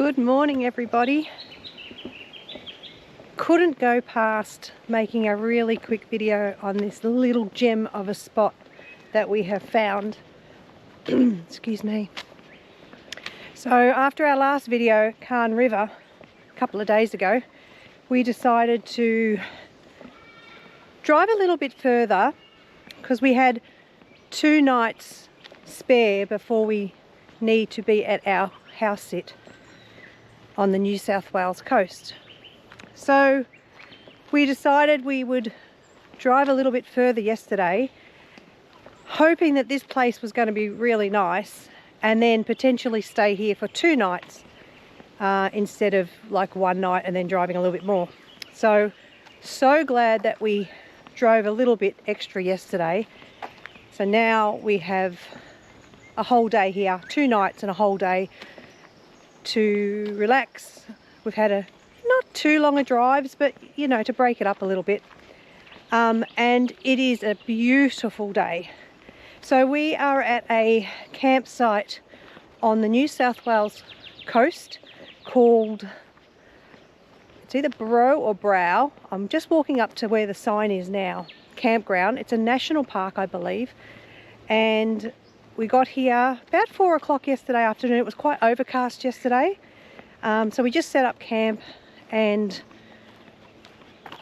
Good morning, everybody. Couldn't go past making a really quick video on this little gem of a spot that we have found. Excuse me. So after our last video, Cairn River, a couple of days ago, we decided to drive a little bit further because we had 2 nights spare before we need to be at our house sit on the New South Wales coast. So we decided we would drive a little bit further yesterday, hoping that this place was going to be really nice, and then potentially stay here for 2 nights instead of like 1 night and then driving a little bit more. So glad that we drove a little bit extra yesterday. So now we have a whole day here, 2 nights and a whole day to relax. We've had a not too long a drives, but you know, to break it up a little bit. And it is a beautiful day. So we are at a campsite on the New South Wales coast called, it's either Brou or Brou. I'm just walking up to where the sign is now, Campground. It's a national park, I believe. And we got here about 4 o'clock yesterday afternoon. It was quite overcast yesterday. So we just set up camp and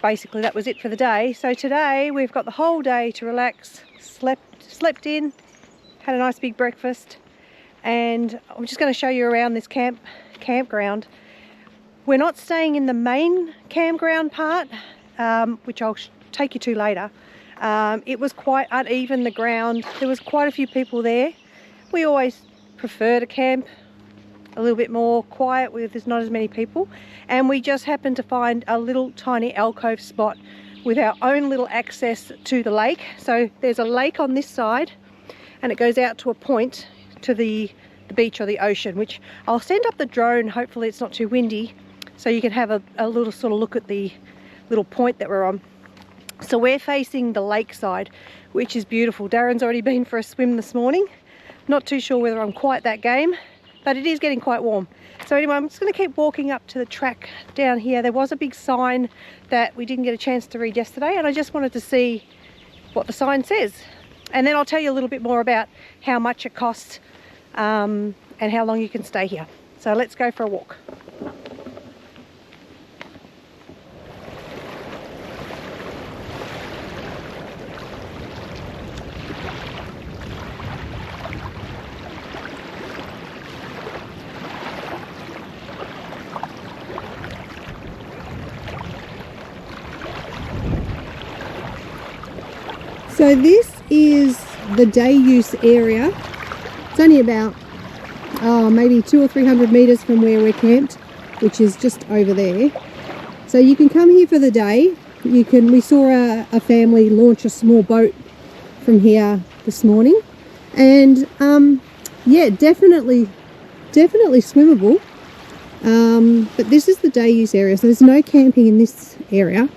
basically that was it for the day. So today we've got the whole day to relax, slept in, had a nice big breakfast, and I'm just going to show you around this campground. We're not staying in the main campground part, which I'll take you to later. It was quite uneven, the ground. There was quite a few people there. We always prefer to camp a little bit more quiet where there's not as many people. And we just happened to find a little tiny alcove spot with our own little access to the lake. So there's a lake on this side and it goes out to a point to the beach or the ocean, which I'll send up the drone. Hopefully it's not too windy, so you can have a little sort of look at the little point that we're on. So we're facing the lake side, which is beautiful. Darren's already been for a swim this morning. Not too sure whether I'm quite that game, but it is getting quite warm. So anyway, I'm just going to keep walking up to the track down here. There was a big sign that we didn't get a chance to read yesterday, and I just wanted to see what the sign says. And then I'll tell you a little bit more about how much it costs and how long you can stay here. So let's go for a walk. So this is the day use area. It's only about maybe 200 or 300 meters from where we're camped, which is just over there. So you can come here for the day. We saw a family launch a small boat from here this morning, and yeah, definitely swimmable. But this is the day use area, so there's no camping in this area.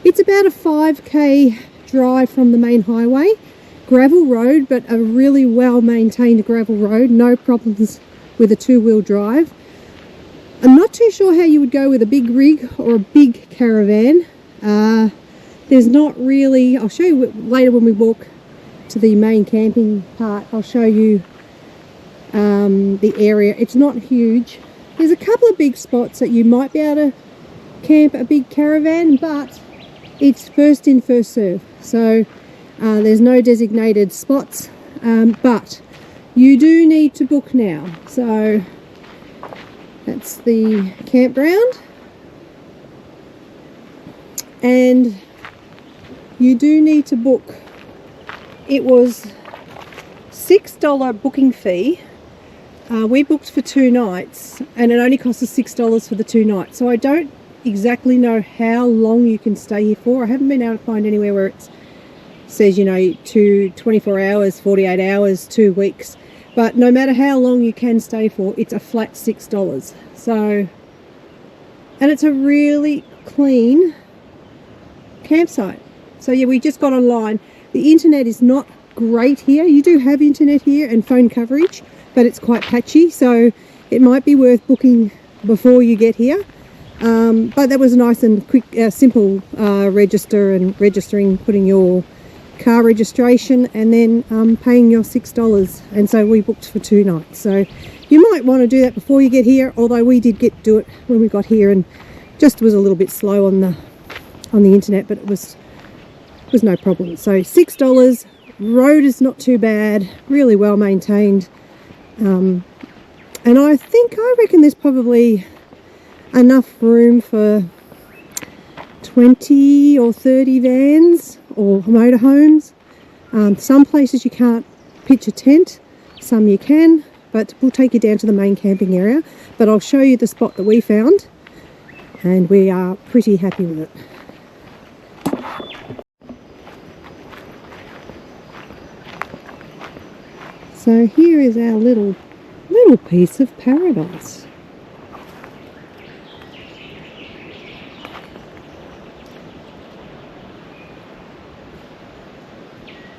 It's about a 5k drive from the main highway, gravel road, but a really well maintained gravel road, no problems with a 2-wheel drive. I'm not too sure how you would go with a big rig or a big caravan. There's not really, I'll show you later when we walk to the main camping part. I'll show you the area. It's not huge. There's a couple of big spots that you might be able to camp a big caravan, but it's first in, first serve. So there's no designated spots, but you do need to book now. So that's the campground, and you do need to book. It was $6 booking fee. We booked for 2 nights, and it only cost us $6 for the 2 nights. So I don't exactly know how long you can stay here for. I haven't been able to find anywhere where it says, you know, 24 hours, 48 hours, 2 weeks. But no matter how long you can stay for, it's a flat $6. So, and it's a really clean campsite. So yeah, we just got online. The internet is not great here. You do have internet here and phone coverage, but it's quite patchy, so it might be worth booking before you get here. But that was nice and quick, simple registering, putting your car registration and then paying your $6. And so we booked for 2 nights. So you might want to do that before you get here, although we did do it when we got here, and just was a little bit slow on the internet, but it was no problem. So $6. Road is not too bad, really well maintained, and I reckon there's probably enough room for 20 or 30 vans or motorhomes. Some places you can't pitch a tent, some you can, but we'll take you down to the main camping area. But I'll show you the spot that we found, and we are pretty happy with it. So here is our little piece of paradise.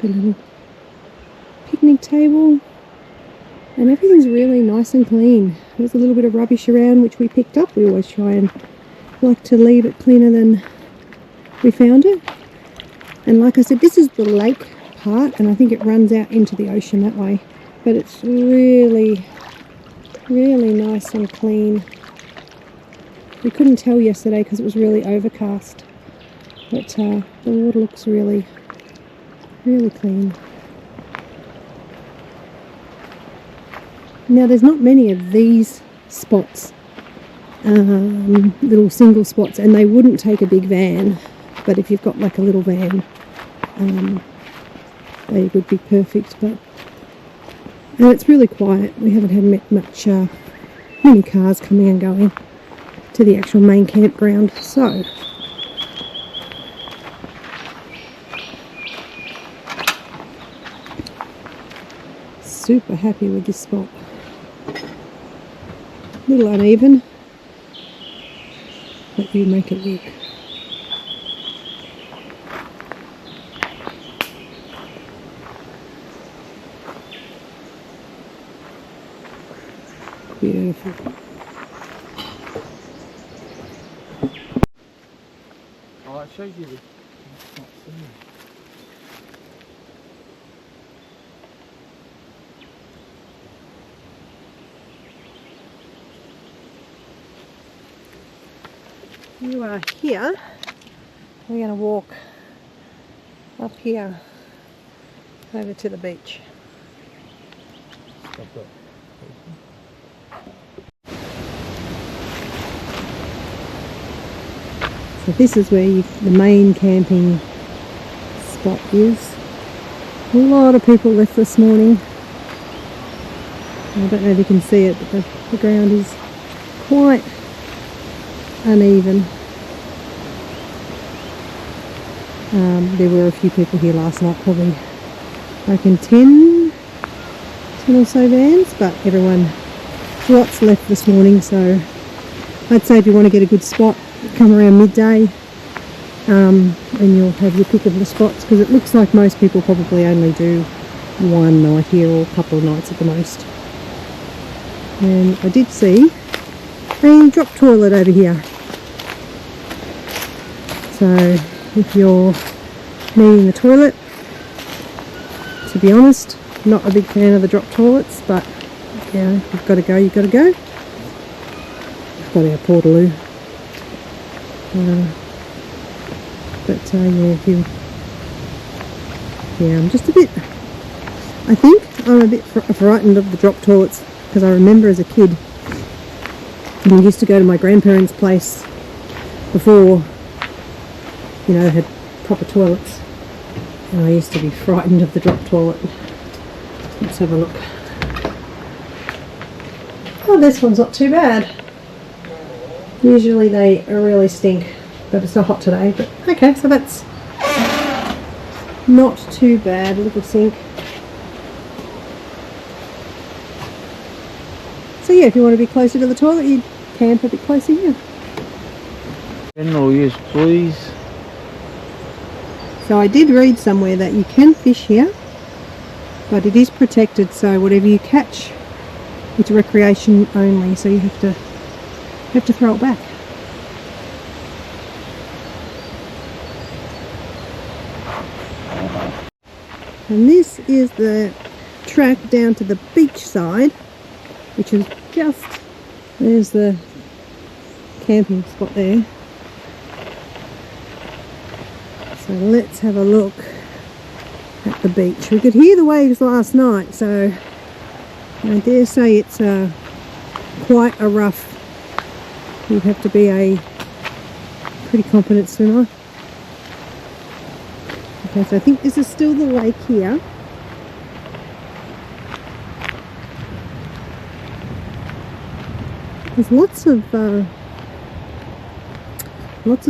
The little picnic table, and everything's really nice and clean. There's a little bit of rubbish around which we picked up. We always try and like to leave it cleaner than we found it. And like I said, this is the lake part, and I think it runs out into the ocean that way. But it's really, really nice and clean. We couldn't tell yesterday because it was really overcast, but the water looks really, really clean. Now there's not many of these spots, little single spots, and they wouldn't take a big van, but if you've got like a little van, they would be perfect. And it's really quiet. We haven't had many cars coming and going to the actual main campground. So super happy with this spot. A little uneven, but you make it work. Beautiful. Oh, I showed you the. You are here. We're going to walk up here over to the beach. Stop that. So this is where the main camping spot is. A lot of people left this morning. I don't know if you can see it, but the ground is quite uneven. There were a few people here last night, probably I reckon 10 or so vans, but lots left this morning, so I'd say if you want to get a good spot, come around midday, and you'll have your pick of the spots, because it looks like most people probably only do one night here or a couple of nights at the most. And I did see a drop toilet over here, so if you're needing the toilet, to be honest, not a big fan of the drop toilets, but yeah, you've got to go, you've got to go. We've got our portaloo. I'm just a bit, I think I'm a bit frightened of the drop toilets, because I remember as a kid, we used to go to my grandparents' place before, they had proper toilets, and I used to be frightened of the drop toilet. Let's have a look. Oh, this one's not too bad. Usually they really stink, but it's not hot today. But okay, so that's not too bad. Little sink. So yeah, if you want to be closer to the toilet, you camp a bit closer here. General use, please. So I did read somewhere that you can fish here, but it is protected, so whatever you catch, it's recreation only, so you have to have to throw it back. And this is the track down to the beach side, which is just, there's the camping spot there. So let's have a look at the beach. We could hear the waves last night, so I dare say it's quite a rough. You'd have to be a pretty competent swimmer. Okay, so I think this is still the lake here. There's lots of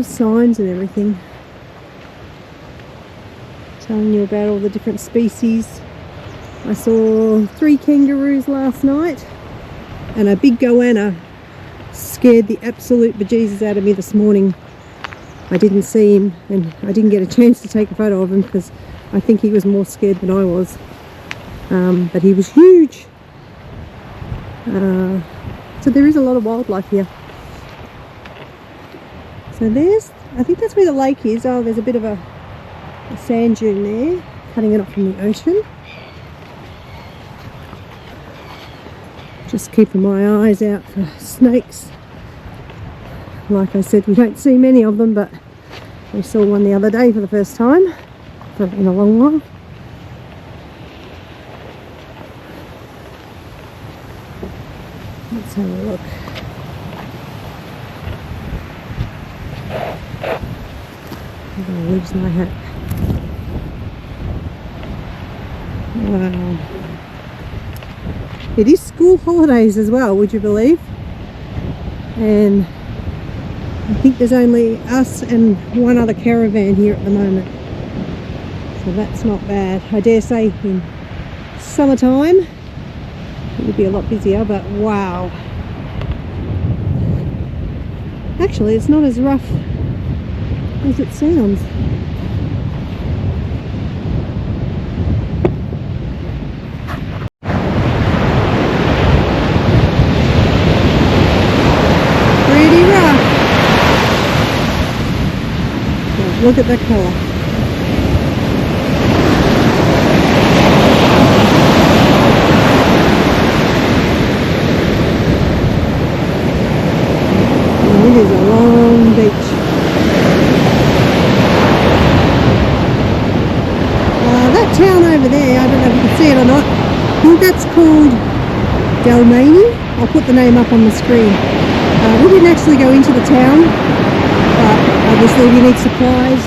signs and everything telling you about all the different species. I saw 3 kangaroos last night, and a big goanna scared the absolute bejesus out of me this morning. I didn't see him, and I didn't get a chance to take a photo of him because I think he was more scared than I was. But he was huge. So there is a lot of wildlife here. So there's, I think that's where the lake is. Oh, there's a bit of a sand dune there, cutting it off from the ocean. Just keeping my eyes out for snakes. Like I said, we don't see many of them, but we saw one the other day for the first time in a long while. Let's have a look. I'm going to lose my hat. Wow. It is school holidays as well, would you believe? And I think there's only us and one other caravan here at the moment. So that's not bad. I dare say in summertime it would be a lot busier, but wow. Actually, it's not as rough as it sounds. Pretty rough. But look at the colour. It is a long beach. That town over there, I don't know if you can see it or not, I think that's called Dalmani. I'll put the name up on the screen. We didn't actually go into the town, but obviously if you need supplies,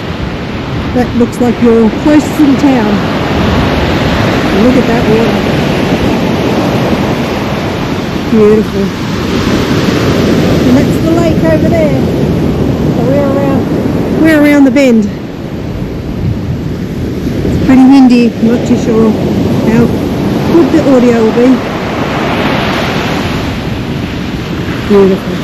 that looks like you're close to the town. And look at that water. Beautiful. And that's the lake over there. So we're around the bend. It's pretty windy, I'm not too sure how good the audio will be. Beautiful.